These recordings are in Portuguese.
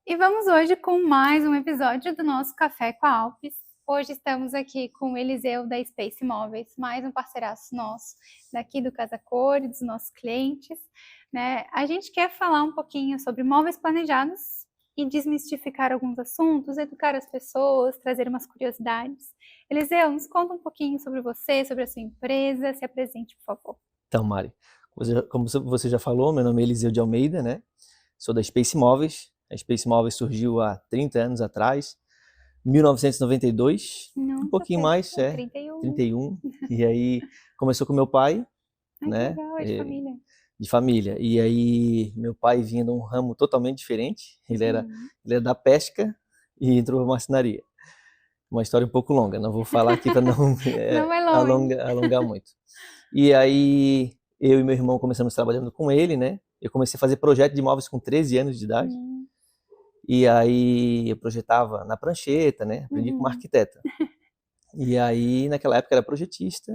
E vamos hoje com mais um episódio do nosso Café com a Alpes. Hoje estamos aqui com o Eliseu da Space Móveis, mais um parceiraço nosso daqui do Casa Cor e dos nossos clientes, né? A gente quer falar um pouquinho sobre móveis planejados e desmistificar alguns assuntos, educar as pessoas, trazer umas curiosidades. Eliseu, nos conta um pouquinho sobre você, sobre a sua empresa, se apresente, por favor. Então, Mari, como você já falou, meu nome é Eliseu de Almeida, né? Sou da Space Móveis. A Space Móveis surgiu há 30 anos atrás, 1992, Nossa, um pouquinho mais, 31. 31. E aí começou com meu pai, Ai, né? que legal, é de família. De família. E aí meu pai vinha de um ramo totalmente diferente. Ele era da pesca e entrou na marcenaria. Uma história um pouco longa, não vou falar aqui para não, Não é longe. alongar muito. E aí eu e meu irmão começamos trabalhando com ele, né? Eu comecei a fazer projeto de móveis com 13 anos de idade. E aí eu projetava na prancheta, né? Aprendi como arquiteta. E aí naquela época era projetista.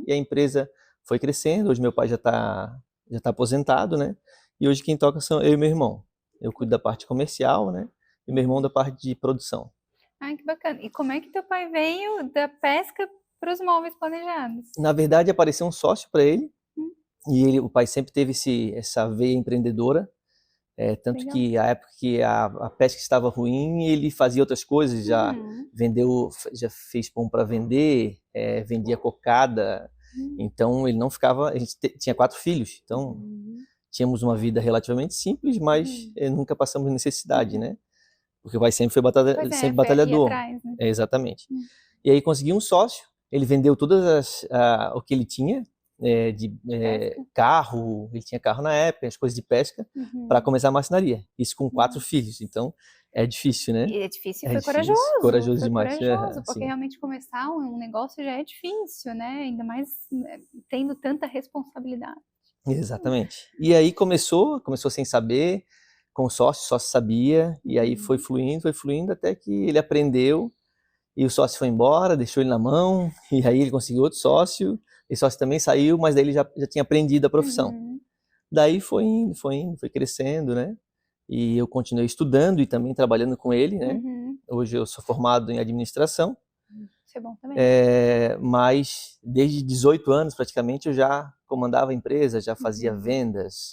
E a empresa foi crescendo. Hoje meu pai já tá aposentado, né? E hoje quem toca são eu e meu irmão. Eu cuido da parte comercial, né? E meu irmão da parte de produção. Ai, que bacana. E como é que teu pai veio da pesca para os móveis planejados? Na verdade apareceu um sócio para ele. E o pai sempre teve essa veia empreendedora. Tanto Legal. que a época que a pesca estava ruim, ele fazia outras coisas, já fez pão para vender, vendia cocada. Então ele não ficava, a gente tinha 4 filhos, então tínhamos uma vida relativamente simples, mas nunca passamos necessidade, né? Porque o pai sempre foi sempre batalhador. Atrás, né? Exatamente. E aí consegui um sócio, ele vendeu todas o que ele tinha, carro, ele tinha carro na época, as coisas de pesca, para começar a marcenaria. Isso com 4 filhos, então é difícil, né? E é difícil, foi corajoso. Corajoso demais. Corajoso, porque realmente começar um negócio já é difícil, né? Ainda mais tendo tanta responsabilidade. Exatamente. E aí começou sem saber, com o sócio sabia, e aí foi fluindo até que ele aprendeu, e o sócio foi embora, deixou ele na mão, e aí ele conseguiu outro sócio, esse sócio também saiu, mas daí ele já tinha aprendido a profissão. Daí foi indo, foi crescendo, né? E eu continuei estudando e também trabalhando com ele, né? Hoje eu sou formado em administração. Isso é bom também. Mas desde 18 anos praticamente eu já comandava a empresa, já fazia vendas.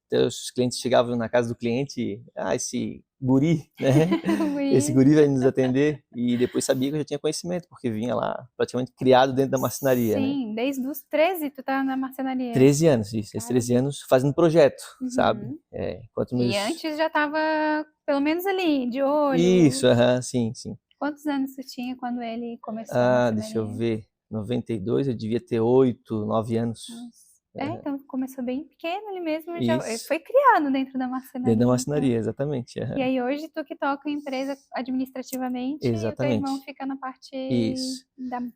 Então, os clientes chegavam na casa do cliente, esse guri, né? Esse guri vai nos atender. E depois sabia que eu já tinha conhecimento, porque vinha lá praticamente criado dentro da marcenaria. Sim, né? Desde os 13 tu tá na marcenaria. 13 anos, isso. Esses 13 anos fazendo projeto, sabe? E antes já tava, pelo menos ali, de olho. Isso, sim. Quantos anos tu tinha quando ele começou a marcenaria? Deixa eu ver. 92, eu devia ter 8, 9 anos. Então começou bem pequeno ali mesmo, já foi criado dentro da marcenaria. Dentro da marcenaria, exatamente. E aí hoje tu que toca a empresa administrativamente, exatamente. E o teu irmão fica na parte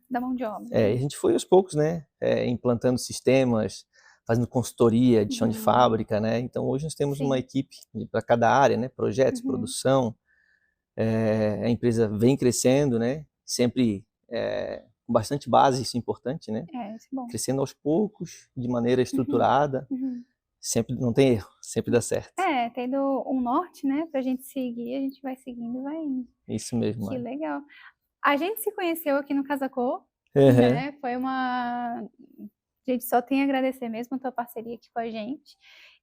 da mão de obra. E a gente foi aos poucos, né, implantando sistemas, fazendo consultoria de chão de fábrica, né, então hoje nós temos uma equipe para cada área, né, projetos, produção, a empresa vem crescendo, né, sempre com bastante base, isso é importante, né, isso é bom. Crescendo aos poucos, de maneira estruturada, sempre não tem erro, sempre dá certo. Tendo um norte, né, pra gente seguir, a gente vai seguindo e vai indo. Isso mesmo. Que legal. A gente se conheceu aqui no Casa Cor, né, foi uma... A gente só tem a agradecer mesmo a tua parceria aqui com a gente,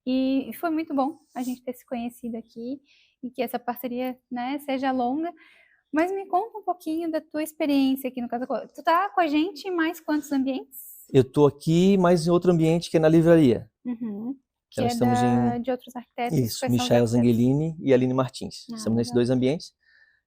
e foi muito bom a gente ter se conhecido aqui, e que essa parceria, né, seja longa. Mas me conta um pouquinho da tua experiência aqui no Casa Cor. Tu tá com a gente em mais quantos ambientes? Eu tô aqui, mas em outro ambiente que é na livraria. Que nós estamos de outros arquitetos. Isso, Michael Zangelini e Aline Martins. Estamos nesses 2 ambientes.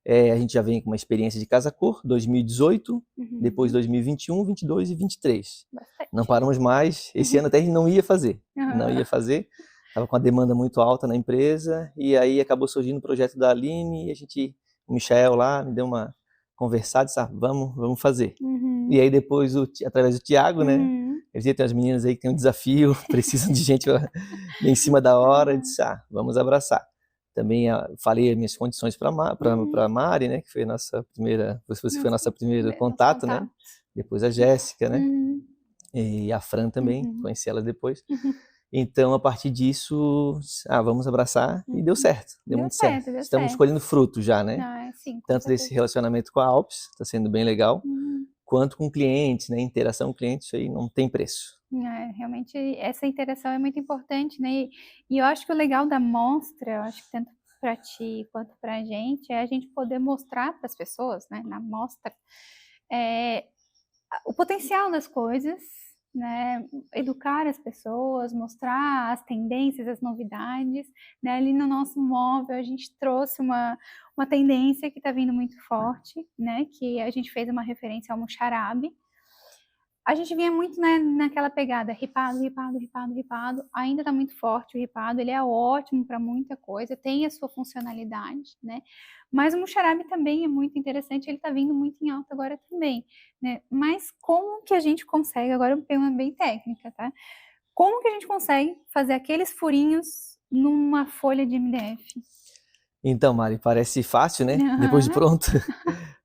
A gente já vem com uma experiência de Casa Cor, 2018, depois 2021, 22 e 23. Bastante. Não paramos mais. Esse ano até a gente não ia fazer. Não ia fazer. Estava com uma demanda muito alta na empresa. E aí acabou surgindo o projeto da Aline e o Michael lá me deu uma conversada e disse, vamos fazer. E aí depois, através do Thiago, né? Ele dizia, tem umas meninas aí que tem um desafio, precisam de gente em cima da hora. Eu disse, vamos abraçar. Também falei as minhas condições para a Mari, né? Que foi a nossa primeira, você foi a nossa primeira contato, né? Depois a Jéssica, né? E a Fran também, conheci ela depois. Então, a partir disso, vamos abraçar e deu certo, deu muito certo. Estamos colhendo frutos já, né? Sim, tanto desse relacionamento com a Alpes, está sendo bem legal, quanto com clientes, né? Interação com clientes, isso aí não tem preço. Realmente, essa interação é muito importante, né? E eu acho que o legal da mostra, eu acho que tanto para ti quanto para a gente, é a gente poder mostrar para as pessoas, né? Na mostra, o potencial das coisas, né? Educar as pessoas, mostrar as tendências, as novidades, né? Ali no nosso móvel a gente trouxe uma tendência que está vindo muito forte, né? Que a gente fez uma referência ao Muxarabe. A gente vinha muito, né, naquela pegada ripado, ainda está muito forte o ripado, ele é ótimo para muita coisa, tem a sua funcionalidade, né? Mas o Muxarabe também é muito interessante, ele está vindo muito em alta agora também, né? Mas como que a gente consegue, agora eu tenho uma bem técnica, tá? Como que a gente consegue fazer aqueles furinhos numa folha de MDF? Então, Mari, parece fácil, né? Depois de pronto.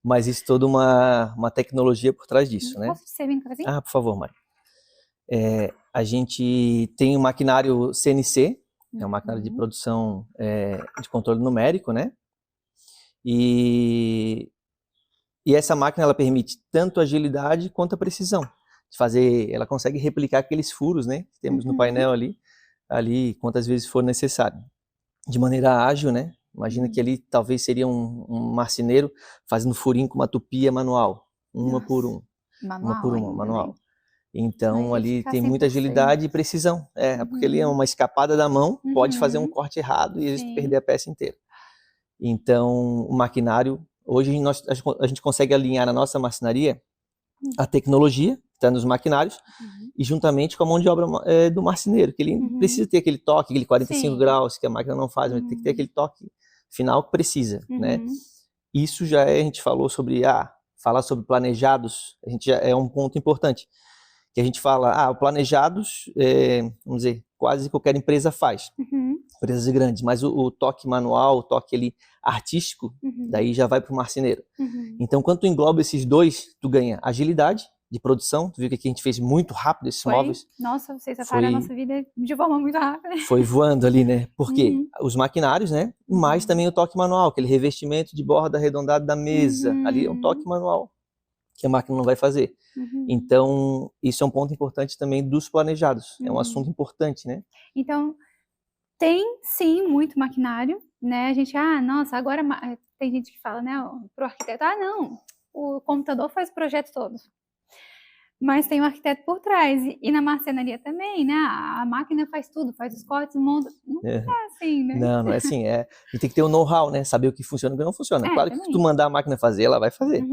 Mas isso toda uma tecnologia por trás disso, né? Posso servir um cafezinho? Por favor, Mari. A gente tem um maquinário CNC, é um maquinário de produção de controle numérico, né? E essa máquina, ela permite tanto agilidade quanto a precisão. Ela consegue replicar aqueles furos, né? Que temos no painel ali quantas vezes for necessário. De maneira ágil, né? Imagina que ali talvez seria um marceneiro fazendo furinho com uma tupia manual, uma por uma, manual. Né? Então ali tem muita agilidade e precisão, porque ali é uma escapada da mão, pode fazer um corte errado e perder a peça inteira. Então o maquinário, hoje a gente consegue alinhar na nossa marcenaria a tecnologia que está nos maquinários e juntamente com a mão de obra do marceneiro, que ele precisa ter aquele toque, aquele 45 graus que a máquina não faz, mas tem que ter aquele toque final que precisa, né? Isso já a gente falou sobre, falar sobre planejados, a gente já é um ponto importante, que a gente fala, planejados, vamos dizer, quase qualquer empresa faz, empresas grandes, mas o toque manual, o toque ali artístico, daí já vai para o marceneiro. Então, quando tu engloba esses dois, tu ganha agilidade de produção. Tu viu que aqui a gente fez muito rápido esses móveis. Nossa, vocês separaram a nossa vida de forma muito rápida. Foi voando ali, né? Porque os maquinários, né? Mas também o toque manual, aquele revestimento de borda arredondada da mesa. Ali é um toque manual que a máquina não vai fazer. Então, isso é um ponto importante também dos planejados. É um assunto importante, né? Então, tem sim muito maquinário, né? A gente, nossa, agora tem gente que fala, né, pro arquiteto, não, o computador faz o projeto todo. Mas tem um arquiteto por trás, e na marcenaria também, né? A máquina faz tudo, faz os cortes, monta. Não é assim, né? Não é assim. A gente tem que ter o know-how, né? Saber o que funciona e o que não funciona. Claro que se tu mandar a máquina fazer, ela vai fazer.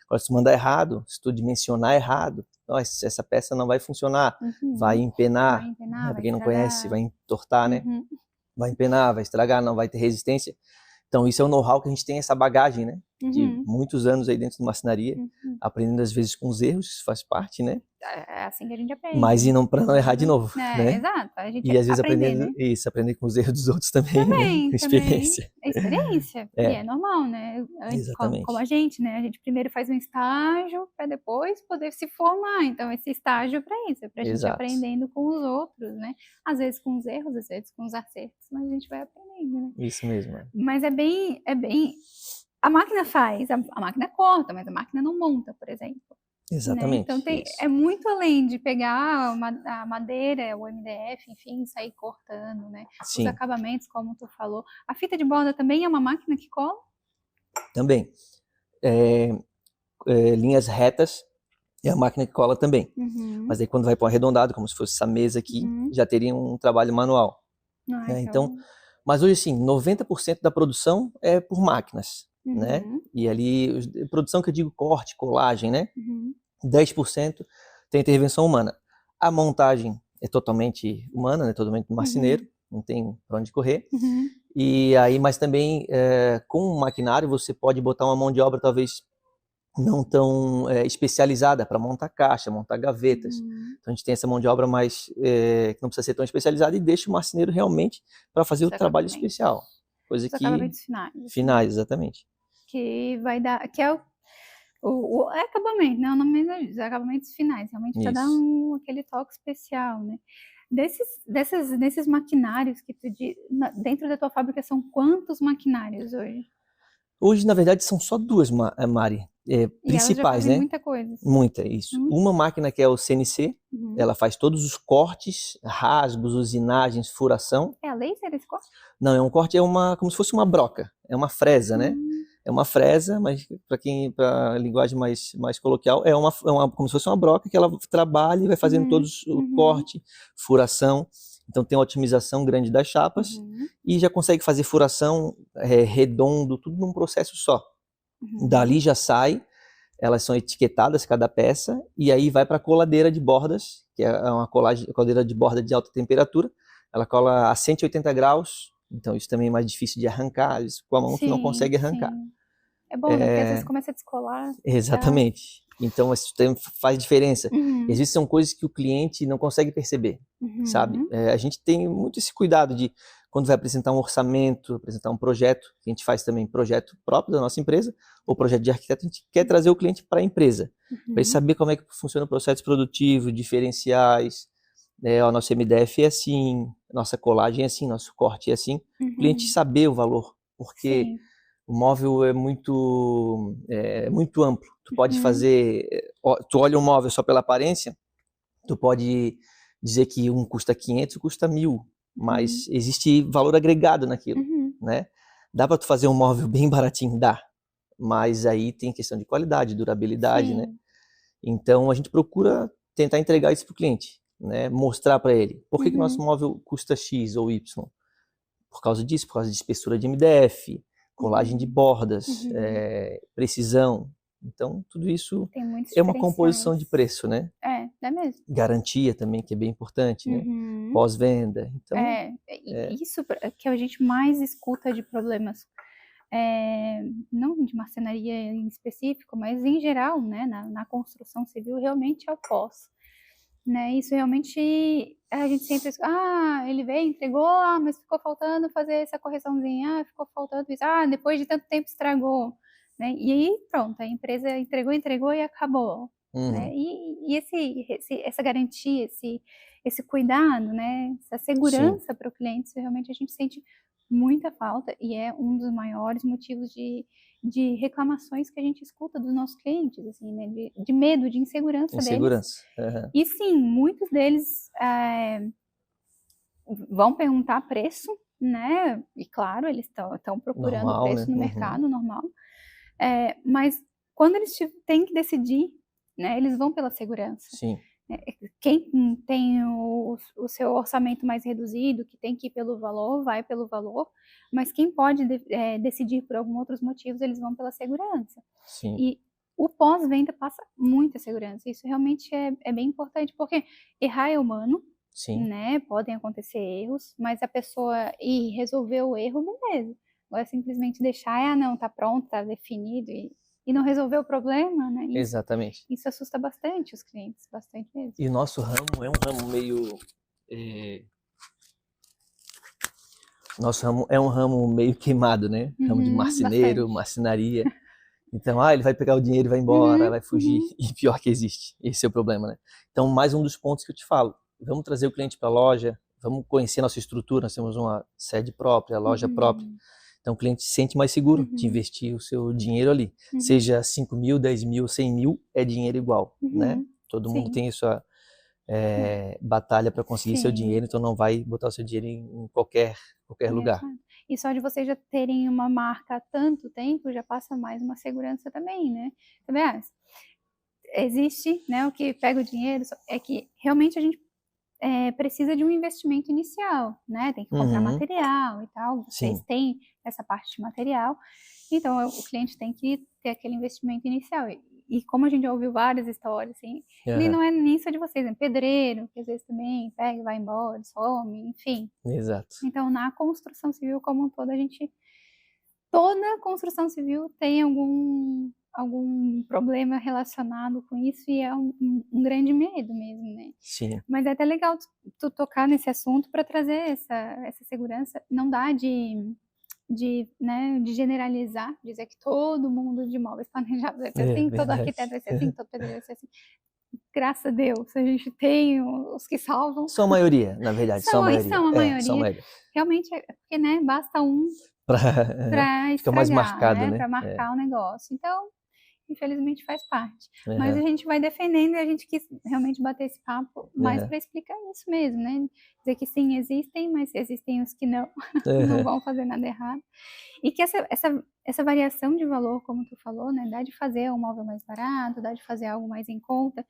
Agora, se tu mandar errado, se tu dimensionar errado, essa peça não vai funcionar, vai empenar, pra quem não conhece, vai entortar, né? Vai empenar, vai estragar, não vai ter resistência. Então, isso é o know-how que a gente tem, essa bagagem, né? De muitos anos aí dentro de marcenaria, aprendendo às vezes com os erros, isso faz parte, né? É assim que a gente aprende. Mas e não para não errar de novo, né? Exato. A gente e às vezes aprender com os erros dos outros também, né? Com experiência. É experiência, e é normal, né? Exatamente. Como a gente, né? A gente primeiro faz um estágio para depois poder se formar. Então, esse estágio é para isso, é para a gente ir aprendendo com os outros, né? Às vezes com os erros, às vezes com os acertos, mas a gente vai aprendendo, né? Isso mesmo. Mas é bem... A máquina faz, a máquina corta, mas a máquina não monta, por exemplo. Exatamente. Né? Então é muito além de pegar a madeira, o MDF, enfim, sair cortando, né? Os acabamentos, como tu falou. A fita de borda também é uma máquina que cola? Também. Linhas retas é a máquina que cola também. Mas aí quando vai para um arredondado, como se fosse essa mesa aqui, já teria um trabalho manual. Né? Então, mas hoje, assim, 90% da produção é por máquinas. Né? E ali, produção que eu digo corte, colagem, né? 10% tem intervenção humana. A montagem é totalmente humana, né? Totalmente do marceneiro, não tem para onde correr. E aí, mas também com o maquinário você pode botar uma mão de obra talvez não tão especializada para montar caixa, montar gavetas. Então a gente tem essa mão de obra mais que não precisa ser tão especializada e deixa o marceneiro realmente para fazer o trabalho especial. Coisa que acabamentos finais, exatamente. Que vai dar, que é o acabamento, né? O nome diz, acabamentos finais, realmente para dar aquele toque especial, né? Desses maquinários que dentro da tua fábrica são quantos maquinários hoje? Hoje, na verdade, são só duas, Mari, E elas já principais, fazem né? muita coisa. Muita, isso. Uma máquina que é o CNC, ela faz todos os cortes, rasgos, usinagens, furação. É a laser esse corte? Não, é um corte, como se fosse uma broca, é uma fresa, né? É uma fresa, mas para linguagem mais coloquial, como se fosse uma broca que ela trabalha e vai fazendo todos o corte, furação. Então tem uma otimização grande das chapas e já consegue fazer furação redondo, tudo num processo só. Dali já sai, elas são etiquetadas cada peça e aí vai para a coladeira de bordas, que é uma coladeira de borda de alta temperatura. Ela cola a 180 graus, então isso também é mais difícil de arrancar, isso com a mão tu não consegue arrancar. Sim. É bom, né? Porque às vezes começa a descolar. Exatamente. Então isso faz diferença. E às vezes são coisas que o cliente não consegue perceber, sabe? A gente tem muito esse cuidado de, quando vai apresentar um orçamento, apresentar um projeto, a gente faz também projeto próprio da nossa empresa, ou projeto de arquiteto, a gente quer trazer o cliente para a empresa, para ele saber como é que funciona o processo produtivo, diferenciais, o nosso MDF é assim, nossa colagem é assim, nosso corte é assim, o cliente saber o valor, porque o móvel é muito amplo. Tu pode fazer, tu olha um móvel só pela aparência, tu pode dizer que um custa 500, custa 1.000, mas existe valor agregado naquilo, né? Dá para tu fazer um móvel bem baratinho? Dá, mas aí tem questão de qualidade, durabilidade, né? Então a gente procura tentar entregar isso pro cliente, né? Mostrar para ele por que nosso móvel custa X ou Y. Por causa disso, por causa de espessura de MDF, colagem de bordas, precisão. Então, tudo isso é uma composição de preço, né? É mesmo. Garantia também, que é bem importante, né? Pós-venda. Então, isso que a gente mais escuta de problemas, não de marcenaria em específico, mas em geral, né? Na construção civil, realmente é o pós. Né, isso realmente a gente sempre ele veio, entregou, mas ficou faltando fazer essa correçãozinha, ficou faltando isso, depois de tanto tempo estragou, né? E aí pronto, a empresa entregou e acabou, né? E essa garantia, esse cuidado, né? Essa segurança para o cliente, isso realmente a gente sente muita falta e é um dos maiores motivos de reclamações que a gente escuta dos nossos clientes, assim, né? De medo, de insegurança deles. E sim, muitos deles vão perguntar preço, né? E claro, eles estão procurando normal, preço, né? No mercado normal. Mas quando eles têm que decidir, né? Eles vão pela segurança. Sim. Quem tem o seu orçamento mais reduzido, que tem que ir pelo valor, vai pelo valor, mas quem pode decidir por alguns outros motivos, eles vão pela segurança. Sim. E o pós-venda passa muita segurança, isso realmente é bem importante, porque errar é humano, né? Podem acontecer erros, mas a pessoa ir resolver o erro, beleza. Agora simplesmente deixar, não, tá pronto, tá definido, e não resolver o problema, né? Exatamente. Isso assusta bastante os clientes, bastante mesmo. E o nosso ramo é um ramo meio... Nosso ramo é um ramo meio queimado, né? Ramo de marceneiro, marcenaria. Então, ele vai pegar o dinheiro e vai embora, vai fugir. E pior que existe. Esse é o problema, né? Então, mais um dos pontos que eu te falo. Vamos trazer o cliente para a loja, vamos conhecer nossa estrutura. Nós temos uma sede própria, loja própria. Então, o cliente se sente mais seguro de investir o seu dinheiro ali. Seja 5 mil, 10 mil, 100 mil, é dinheiro igual, né? Todo mundo tem a sua batalha para conseguir seu dinheiro, então não vai botar o seu dinheiro em qualquer lugar. E só de vocês já terem uma marca há tanto tempo, já passa mais uma segurança também, né? Também, existe, né, o que pega o dinheiro, é que realmente a gente precisa de um investimento inicial, né? Tem que comprar material e tal. Vocês têm essa parte de material, então o cliente tem que ter aquele investimento inicial. E como a gente já ouviu várias histórias, assim, ele não é nem só de vocês, é pedreiro, que às vezes também pega e vai embora, some, enfim. Exato. Então, na construção civil como um todo, toda construção civil tem algum problema relacionado com isso e é um grande medo mesmo, né? Sim. Mas é até legal tu tocar nesse assunto para trazer essa segurança. Não dá de generalizar, dizer que todo mundo de imóveis planejados vai ser assim, todo arquiteto vai ser assim, todo pedreiro vai ser assim. graças a Deus, a gente tem os que salvam. São a maioria, na verdade, são a maioria. São a maioria. São a maioria. Realmente, é porque, né, basta um para Fica mais estragar, marcado, né, né? para marcar o negócio. Então, infelizmente faz parte. Uhum. Mas a gente vai defendendo e a gente quis realmente bater esse papo mais para explicar isso mesmo, né? Dizer que sim, existem, mas existem os que não, não vão fazer nada errado. E que essa variação de valor, como tu falou, né? Dá de fazer um móvel mais barato, dá de fazer algo mais em conta.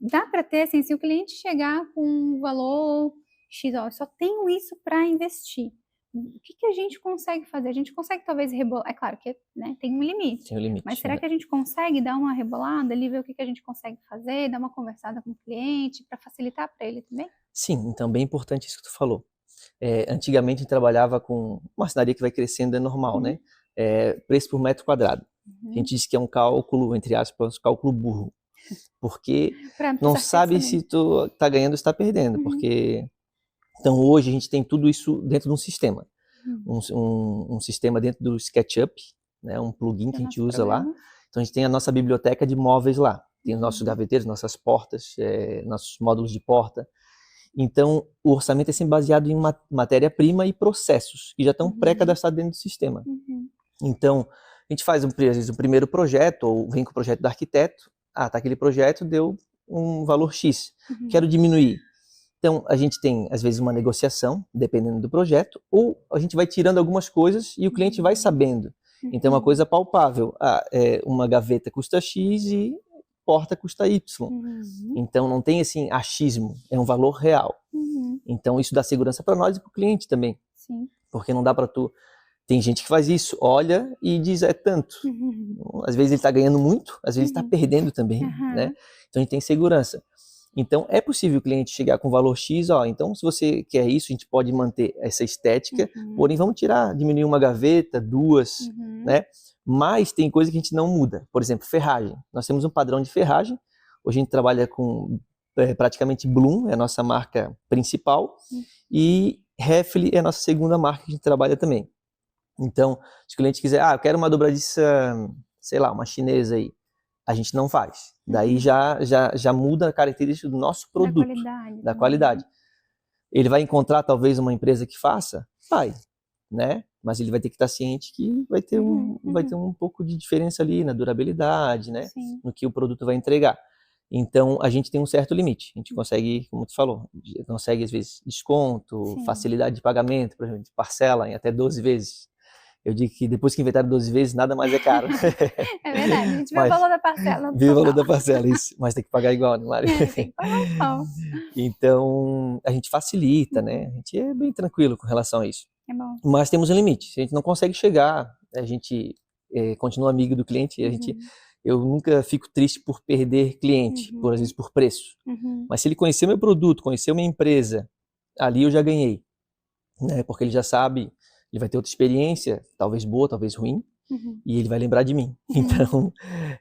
Dá para ter, assim, se o cliente chegar com um valor X, ó, eu só tenho isso para investir. O que a gente consegue fazer? A gente consegue talvez rebolar, é claro que, né, tem um limite. Tem um limite. Mas será que a gente consegue dar uma rebolada ali, ver o que a gente consegue fazer, dar uma conversada com o cliente para facilitar para ele também? Sim, então bem importante isso que tu falou. Antigamente a gente trabalhava com uma marcenaria que vai crescendo, é normal, né? Preço por metro quadrado. A gente diz que é um cálculo, entre aspas, um cálculo burro. Porque não sabe se tu tá ganhando ou está perdendo. Porque então hoje a gente tem tudo isso dentro de um sistema. Um sistema dentro do SketchUp, né? Um plugin que a gente usa lá. Então a gente tem a nossa biblioteca de móveis lá. Tem os nossos gaveteiros, nossas portas, nossos módulos de porta. Então, o orçamento é sempre baseado em matéria-prima e processos, que já estão pré-cadastrados dentro do sistema. Então, a gente faz, às vezes, o primeiro projeto, ou vem com o projeto do arquiteto. Tá aquele projeto deu um valor X. Quero diminuir. Então, a gente tem, às vezes, uma negociação, dependendo do projeto, ou a gente vai tirando algumas coisas e o cliente vai sabendo. Então, é uma coisa palpável. Uma gaveta custa X e porta custa Y. Então não tem assim achismo, é um valor real. Então isso dá segurança para nós e para o cliente também. Sim. Porque não dá para tu. Tem gente que faz isso, olha e diz é tanto. Às vezes ele está ganhando muito, às vezes está perdendo também, né? Então a gente tem segurança. Então é possível o cliente chegar com valor X, ó, então se você quer isso, a gente pode manter essa estética, porém vamos diminuir uma gaveta, duas, né? Mas tem coisa que a gente não muda. Por exemplo, ferragem. Nós temos um padrão de ferragem. Hoje a gente trabalha com praticamente Blum, é a nossa marca principal, e Refli é a nossa segunda marca que a gente trabalha também. Então, se o cliente quiser, eu quero uma dobradiça, sei lá, uma chinesa aí, a gente não faz. Daí já muda a característica do nosso produto, da qualidade. Ele vai encontrar talvez uma empresa que faça? Vai, né? Mas ele vai ter que estar ciente que vai ter um pouco de diferença ali na durabilidade, né? No que o produto vai entregar. Então, a gente tem um certo limite. A gente consegue, como tu falou, consegue às vezes desconto, facilidade de pagamento, por exemplo, de parcela em até 12 vezes. Eu digo que depois que inventaram 12 vezes, nada mais é caro. É verdade, a gente vê o valor da parcela. Vê o valor da parcela, isso. Mas tem que pagar igual, né, Mari? Tem que pagar igual. Então, a gente facilita, né? A gente é bem tranquilo com relação a isso. É bom. Mas temos um limite. Se a gente não consegue chegar, a gente continua amigo do cliente. Eu nunca fico triste por perder cliente, às vezes por preço. Mas se ele conhecer meu produto, conhecer minha empresa, ali eu já ganhei. Né? Porque ele já sabe, ele vai ter outra experiência, talvez boa, talvez ruim, e ele vai lembrar de mim. Então,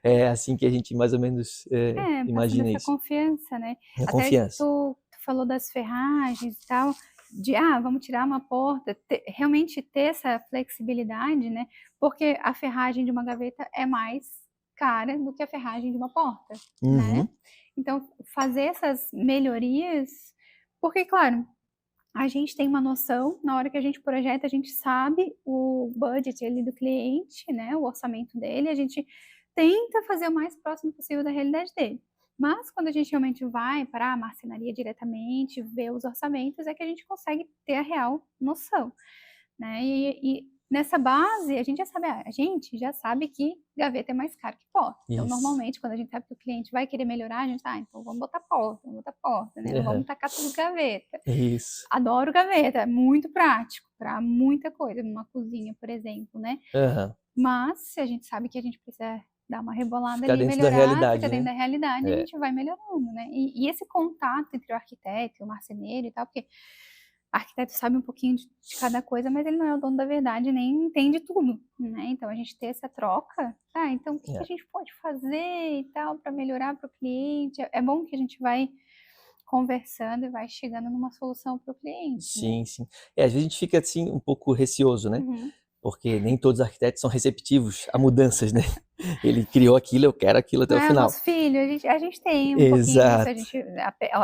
é assim que a gente mais ou menos imagina isso. Confiança, né? Até confiança. Tu falou das ferragens e tal, de vamos tirar uma porta, realmente ter essa flexibilidade, né? Porque a ferragem de uma gaveta é mais cara do que a ferragem de uma porta, né? Então, fazer essas melhorias, porque, claro, a gente tem uma noção, na hora que a gente projeta, a gente sabe o budget ali do cliente, né? O orçamento dele, a gente tenta fazer o mais próximo possível da realidade dele. Mas quando a gente realmente vai para a marcenaria diretamente, ver os orçamentos, é que a gente consegue ter a real noção, né? E nessa base, a gente já sabe que gaveta é mais caro que porta. Então, normalmente, quando a gente sabe que o cliente vai querer melhorar, a gente então vamos botar porta, né? Não vamos tacar tudo gaveta. Isso. Adoro gaveta, é muito prático para muita coisa, numa cozinha, por exemplo, né? Mas, se a gente sabe que a gente precisa dar uma rebolada ali, melhorar, fica dentro da realidade, a gente vai melhorando, né? E esse contato entre o arquiteto e o marceneiro e tal, porque o arquiteto sabe um pouquinho de cada coisa, mas ele não é o dono da verdade, nem entende tudo, né? Então, a gente ter essa troca, então o que a gente pode fazer e tal para melhorar para o cliente? É bom que a gente vai conversando e vai chegando numa solução para o cliente. Sim, sim. Às vezes a gente fica assim um pouco receoso, né? Porque nem todos os arquitetos são receptivos a mudanças, né? Ele criou aquilo, eu quero aquilo até Não o é o final. nosso filho, a gente tem um pouquinho disso, Exato.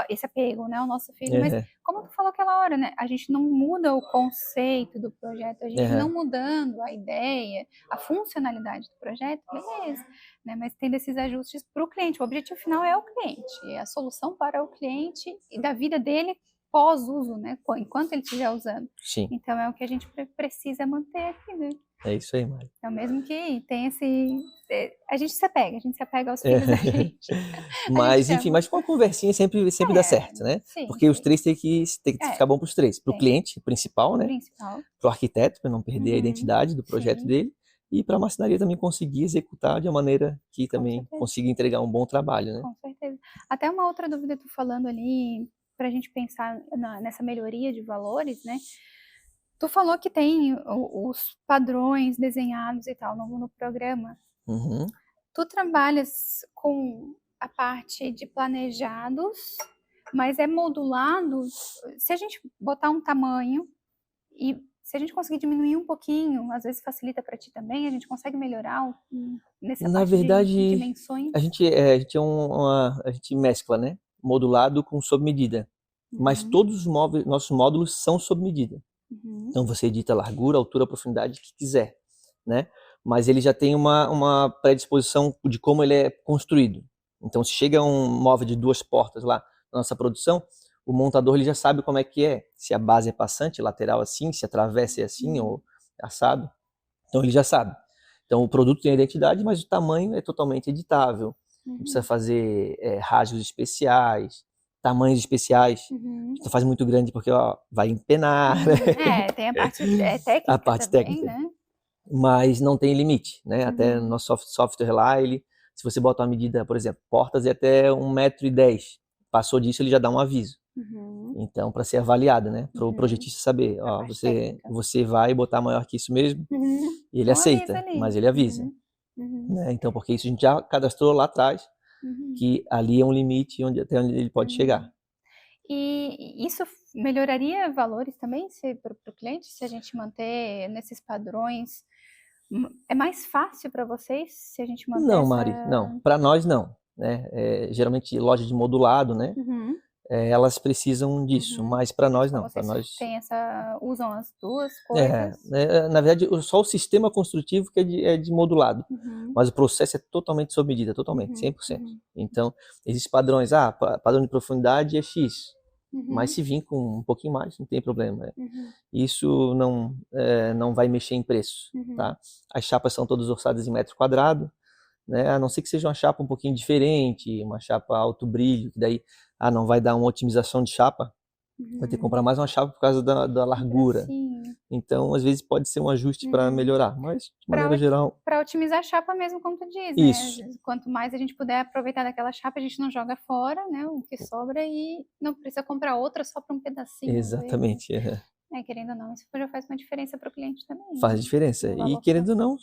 esse apego, né, ao nosso filho, mas como tu falou aquela hora, né, a gente não muda o conceito do projeto, a gente não mudando a ideia, a funcionalidade do projeto, beleza, né, mas tendo esses ajustes para o cliente, o objetivo final é o cliente, é a solução para o cliente e da vida dele pós-uso, né, enquanto ele estiver usando. Sim. Então é o que a gente precisa manter aqui, né? É isso aí, Mari. Então, mesmo que tenha a gente se apega aos filhos da gente. Mas, enfim, mas com uma conversinha sempre dá certo, né? Sim, porque os três tem que ficar bom para os três. Para o cliente principal, né? Para o arquiteto, para não perder a identidade do projeto dele. E para a marcenaria também conseguir executar de uma maneira que também consiga entregar um bom trabalho, né? Com certeza. Até uma outra dúvida, tu falando ali, para a gente pensar nessa melhoria de valores, né? Tu falou que tem os padrões desenhados e tal no programa. Tu trabalhas com a parte de planejados, mas é modulado. Se a gente botar um tamanho e se a gente conseguir diminuir um pouquinho, às vezes facilita para ti também, a gente consegue melhorar nessa Na parte verdade, de dimensões. a gente mescla, né? Modulado com sob medida. Mas todos os nossos módulos são sob medida. Então você edita a largura, altura, profundidade que quiser, né? Mas ele já tem uma predisposição de como ele é construído. Então se chega um móvel de 2 portas lá na nossa produção, o montador ele já sabe como é que é, se a base é passante, lateral assim, se a travessa é assim ou assado. Então ele já sabe. Então o produto tem a identidade, mas o tamanho é totalmente editável. Não precisa fazer rasgos especiais, tamanhos especiais. Então faz muito grande porque vai empenar, né? Tem a parte técnica a parte também, técnica, né? Mas não tem limite, né? Até no nosso software lá, se você bota uma medida, por exemplo, portas é até 1,10 m. Passou disso, ele já dá um aviso. Então, para ser avaliado, né? Para o projetista saber, você vai botar maior que isso mesmo, e ele aceita, mas ele avisa. Né? Então, porque isso a gente já cadastrou lá atrás, que ali é um limite até onde ele pode chegar. E isso melhoraria valores também para o cliente, se a gente manter nesses padrões? É mais fácil para vocês se a gente manter Não, Mari, não. Para nós, não. Né? Geralmente, loja de modulado, né? Elas precisam disso, mas para nós, não. Vocês nós usam as duas coisas? Na verdade, só o sistema construtivo que é de modulado. Mas o processo é totalmente sob medida, totalmente, 100%. Então, existem padrões. Padrão de profundidade é X. Mas se vir com um pouquinho mais, não tem problema. Isso não vai mexer em preço. Tá? As chapas são todas orçadas em metro quadrado, né? A não ser que seja uma chapa um pouquinho diferente, uma chapa alto brilho, que daí não vai dar uma otimização de chapa, vai ter que comprar mais uma chapa por causa da largura. Então, às vezes pode ser um ajuste para melhorar, mas de maneira geral... Para otimizar a chapa mesmo, como tu diz, Isso. né? Quanto mais a gente puder aproveitar daquela chapa, a gente não joga fora, né? O que sobra e não precisa comprar outra só para um pedacinho. Exatamente. Querendo ou não, isso já faz uma diferença para o cliente também. Faz diferença. E querendo ou não,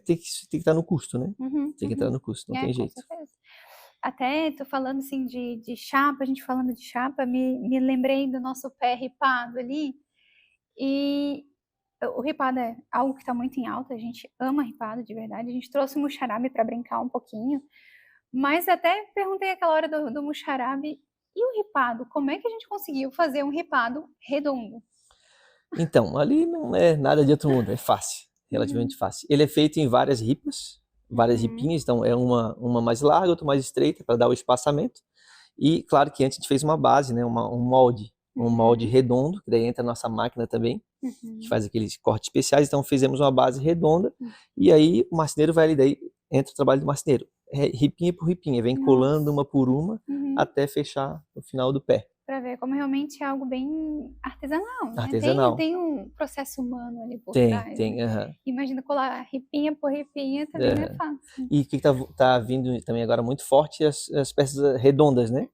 tem que estar no custo, né? Tem que estar no custo, não tem jeito. Com certeza. Até tô falando assim de chapa, a gente falando de chapa, me lembrei do nosso pé ripado ali. E o ripado é algo que está muito em alta, a gente ama ripado de verdade. A gente trouxe o muxarabe para brincar um pouquinho, mas até perguntei aquela hora do muxarabe, e o ripado, como é que a gente conseguiu fazer um ripado redondo? Então, ali não é nada de outro mundo, é fácil, relativamente fácil. Ele é feito em várias ripas, várias ripinhas, então é uma mais larga, outra mais estreita para dar o espaçamento. E claro que antes a gente fez uma base, né, um molde redondo, que daí entra a nossa máquina também, que faz aqueles cortes especiais. Então fizemos uma base redonda e aí o marceneiro vai ali, daí entra o trabalho do marceneiro, ripinha por ripinha, vem colando uma por uma até fechar o final do pé. Para ver como realmente é algo bem artesanal, né? Artesanal. Tem um processo humano ali por trás. Tem. Né? Imagina colar ripinha por ripinha, também não é fácil. E o que tá vindo também agora muito forte, as peças redondas, né?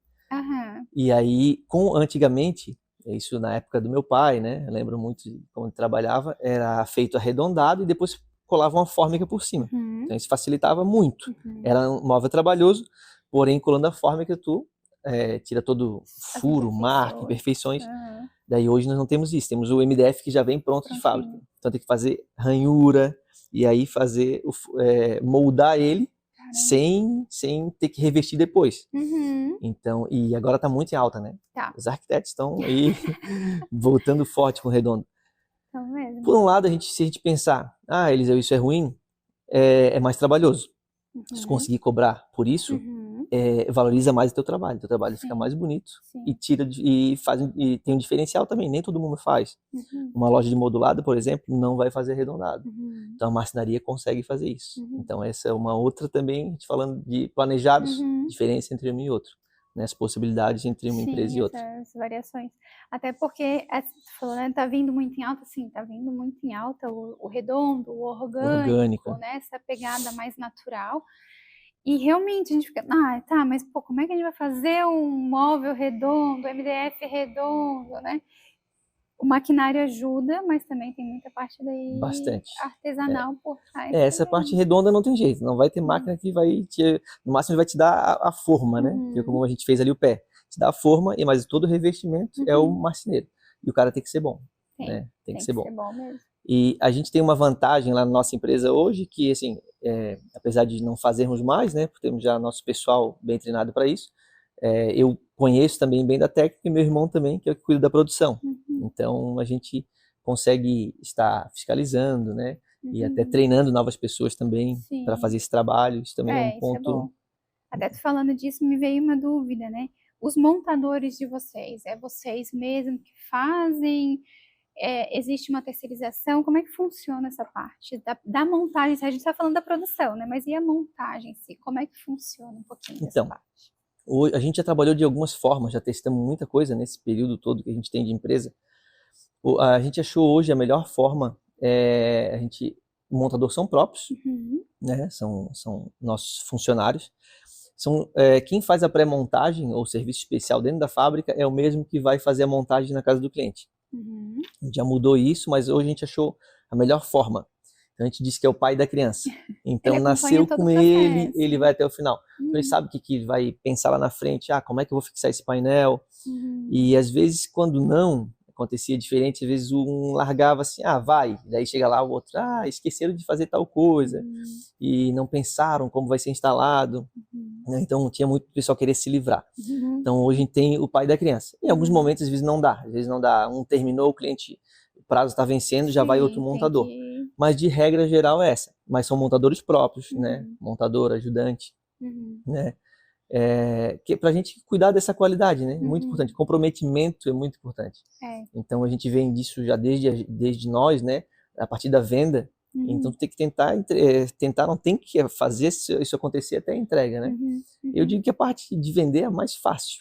E aí, antigamente, isso na época do meu pai, né? Eu lembro muito de como ele trabalhava, era feito arredondado e depois colava uma fórmica por cima. Então isso facilitava muito. Era um móvel trabalhoso, porém colando a fórmica tu tira todo As furo, marca, imperfeições. Aham. Daí hoje nós não temos isso, temos o MDF que já vem pronto de fábrica. Prontinho. Então tem que fazer ranhura e aí fazer moldar ele Caramba. sem ter que revestir depois. Uhum. Então, e agora tá muito em alta, né? Tá. Os arquitetos estão aí voltando forte com o redondo. Então mesmo. Por um lado, se a gente pensar, Eliseu, isso é ruim, é mais trabalhoso. Se Uhum. conseguir cobrar por isso, Uhum. valoriza mais o teu trabalho fica Sim. mais bonito Sim. e tem um diferencial também, nem todo mundo faz. Uhum. Uma loja de modulado, por exemplo, não vai fazer arredondado. Uhum. Então a marcenaria consegue fazer isso. Uhum. Então essa é uma outra também, a gente falando de planejados, Uhum. diferença entre um e outro, né? As possibilidades entre uma empresa Sim, e outra. essas variações. Até porque, tu falou, né, tá vindo muito em alta, sim, tá vindo muito em alta o redondo, o orgânico, Orgânico. né, essa pegada mais natural. E realmente a gente fica, tá, mas pô, como é que a gente vai fazer um móvel redondo, MDF redondo, né? O maquinário ajuda, mas também tem muita parte daí Bastante. artesanal por trás Essa parte também. redonda não tem jeito, não vai ter máquina que no máximo vai te dar a forma, né? Que é como a gente fez ali o pé. Te dá a forma, mas todo o revestimento é o marceneiro. E o cara tem que ser bom, né? Tem que ser bom. bom mesmo. E a gente tem uma vantagem lá na nossa empresa hoje, que assim, apesar de não fazermos mais, né? Porque temos já nosso pessoal bem treinado para isso, eu conheço também bem da técnica e meu irmão também, que é o que cuida da produção. Então a gente consegue estar fiscalizando, né? E até treinando novas pessoas também para fazer esse trabalho. Isso também é um Isso é ponto. bom. Até tu falando disso, me veio uma dúvida, né? Os montadores de vocês, é vocês mesmos que fazem? Existe uma terceirização? Como é que funciona essa parte da montagem? A gente está falando da produção, né? Mas e a montagem em si? Como é que funciona um pouquinho dessa Então, parte? a gente já trabalhou de algumas formas, já testamos muita coisa nesse período todo que a gente tem de empresa. A gente achou hoje a melhor forma, o montador são próprios, né? São nossos funcionários. Quem faz a pré-montagem ou serviço especial dentro da fábrica é o mesmo que vai fazer a montagem na casa do cliente. A gente já mudou isso, mas hoje a gente achou a melhor forma. Então a gente disse que é o pai da criança. Então nasceu com ele, ele vai até o final. Então ele sabe o que ele vai pensar lá na frente. Como é que eu vou fixar esse painel? E às vezes quando não acontecia diferente, às vezes um largava assim, vai, daí chega lá o outro, esqueceram de fazer tal coisa e não pensaram como vai ser instalado, né? Então tinha muito pessoal querer se livrar. Então hoje a gente tem o pai da criança. Em alguns momentos às vezes não dá, um terminou, o cliente, o prazo está vencendo, já vai outro montador. Mas de regra geral é essa, mas são montadores próprios, né? Montador, ajudante, né? Que pra gente cuidar dessa qualidade, né? Muito importante. Comprometimento é muito importante. Então a gente vem disso já desde nós, né? A partir da venda. Então tem que tentar, não tem que fazer isso acontecer até a entrega, né? Eu digo que a parte de vender é a mais fácil.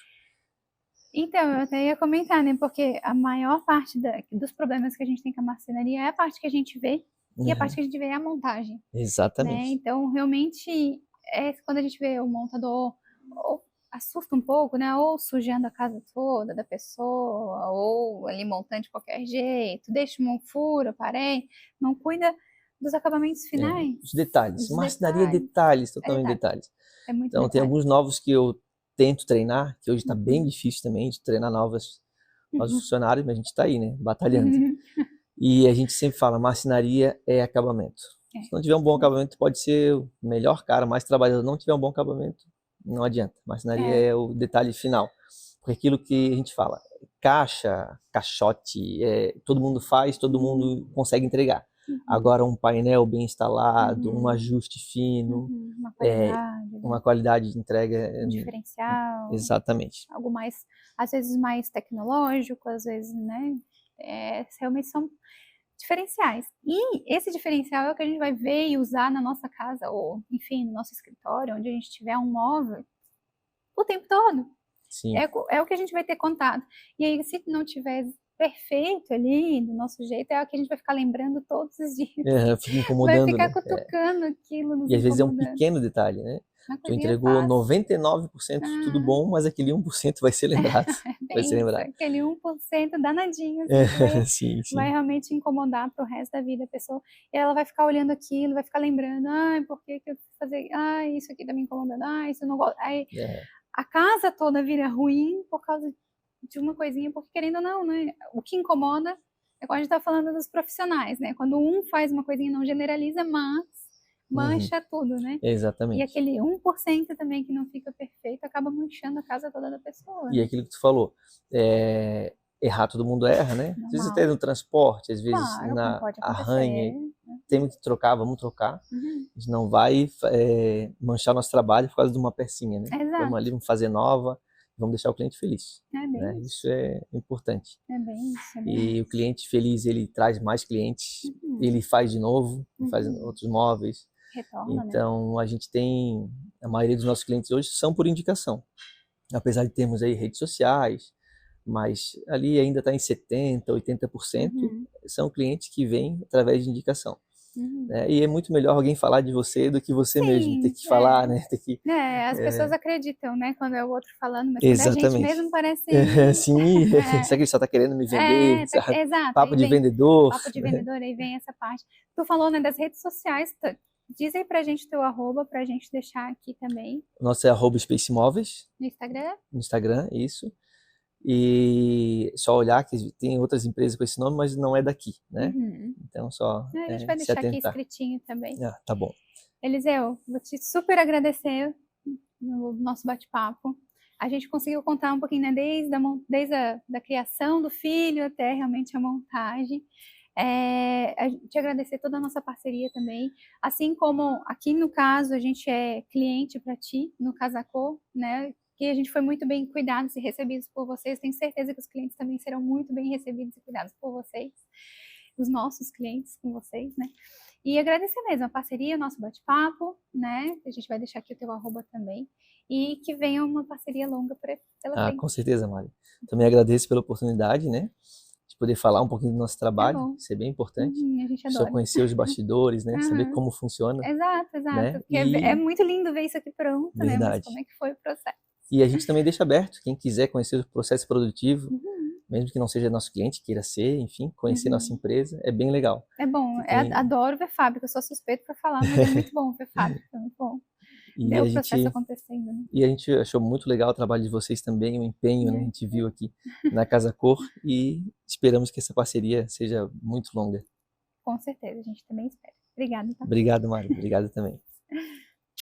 Então, eu até ia comentar, né? Porque a maior parte dos problemas que a gente tem com a marcenaria é a parte que a gente vê, e a parte que a gente vê é a montagem. Exatamente. Né? Então, realmente, quando a gente vê o montador, ou assusta um pouco, né? Ou sujando a casa toda da pessoa, ou ali montando de qualquer jeito, deixa um furo, parede, não cuida dos acabamentos finais. Os detalhes. Marcenaria é detalhes, totalmente detalhes. É muito então, tem alguns novos que eu tento treinar, que hoje está bem difícil também de treinar novos funcionários, mas a gente está aí, né? Batalhando. E a gente sempre fala, marcenaria é acabamento. Se não tiver um bom acabamento, pode ser o melhor cara, mais trabalhador. Não tiver um bom acabamento, não adianta. Marcenaria é o detalhe final. Porque aquilo que a gente fala, caixa, caixote, todo mundo faz, todo mundo consegue entregar. Agora um painel bem instalado, um ajuste fino, uma qualidade de entrega. Um diferencial. Exatamente. Algo mais, às vezes mais tecnológico, às vezes, né? Realmente são diferenciais. E esse diferencial é o que a gente vai ver e usar na nossa casa, ou enfim, no nosso escritório, onde a gente tiver um móvel, o tempo todo. Sim. É o que a gente vai ter contato. E aí, se não tiver perfeito ali, do nosso jeito, é o que a gente vai ficar lembrando todos os dias. Fica incomodando, vai ficar né? cutucando aquilo, nos E às vezes é um incomodando. pequeno detalhe, né? Tu entregou 99% tudo bom, mas aquele 1% vai ser lembrado. Vai ser lembrado. Aquele 1% danadinho, sim. vai realmente incomodar pro resto da vida a pessoa. E ela vai ficar olhando aquilo, vai ficar lembrando, por que eu fui fazer, isso aqui tá me incomodando, isso eu não gosto. a casa toda vira ruim por causa de uma coisinha, porque querendo ou não, né? O que incomoda é quando a gente tá falando dos profissionais, né? Quando um faz uma coisinha, não generaliza, mas mancha tudo, né? E Exatamente. aquele 1% também que não fica perfeito acaba manchando a casa toda da pessoa. E aquilo que tu falou, errar todo mundo erra, né? Às vezes até no transporte, às vezes Claro, na pode arranha, acontecer. temos que trocar, vamos trocar. A gente não vai manchar nosso trabalho por causa de uma pecinha, né? Exato. Vamos ali, vamos fazer nova, vamos deixar o cliente feliz. É bem Né? Isso é importante. É bem isso. É bem E o cliente feliz, ele traz mais clientes, ele faz de novo, faz outros móveis. Retorna, então, a gente tem, a maioria dos nossos clientes hoje são por indicação. Apesar de termos aí redes sociais, mas ali ainda está em 70%, 80%, são clientes que vêm através de indicação. Né? E é muito melhor alguém falar de você do que você mesmo ter que falar, né? Ter que, as pessoas acreditam, né? Quando é o outro falando, mas exatamente. quando é a gente mesmo parece... Sim, será que ele só está querendo me vender? Exato. Papo de vendedor. Papo de vendedor, aí vem essa parte. Tu falou, né, das redes sociais, diz aí pra gente teu arroba, pra gente deixar aqui também. Nosso é @Space Móveis. No Instagram? No Instagram, isso. E só olhar que tem outras empresas com esse nome, mas não é daqui, né? Então só a gente vai deixar aqui escritinho também. Tá bom. Eliseu, vou te super agradecer no nosso bate-papo. A gente conseguiu contar um pouquinho, né, desde a criação do filho até realmente a montagem. A gente agradecer toda a nossa parceria também, assim como aqui no caso a gente é cliente para ti no Casacor, né, que a gente foi muito bem cuidados e recebidos por vocês. Tenho certeza que os clientes também serão muito bem recebidos e cuidados por vocês, os nossos clientes com vocês, né? E agradecer mesmo a parceria, o nosso bate-papo, né? A gente vai deixar aqui o teu arroba também. E que venha uma parceria longa pela frente. Com certeza, Mari. Também agradeço pela oportunidade, né? De poder falar um pouquinho do nosso trabalho, isso é bem importante. A gente adora. Só conhecer os bastidores, né? Saber como funciona. Exato. Né? Porque é muito lindo ver isso aqui pronto, verdade. né? Mas como é que foi o processo? E a gente também deixa aberto, quem quiser conhecer o processo produtivo, mesmo que não seja nosso cliente, queira ser, enfim, conhecer nossa empresa, é bem legal. É bom, adoro ver fábrica, eu sou suspeito para falar, mas é muito bom ver fábrica, é muito bom. Ver o processo acontecendo. Né? E a gente achou muito legal o trabalho de vocês também, o empenho, né? A gente viu aqui na Casacor e esperamos que essa parceria seja muito longa. Com certeza, a gente também espera. Obrigada. Tá? Obrigado, Mário. Obrigado também.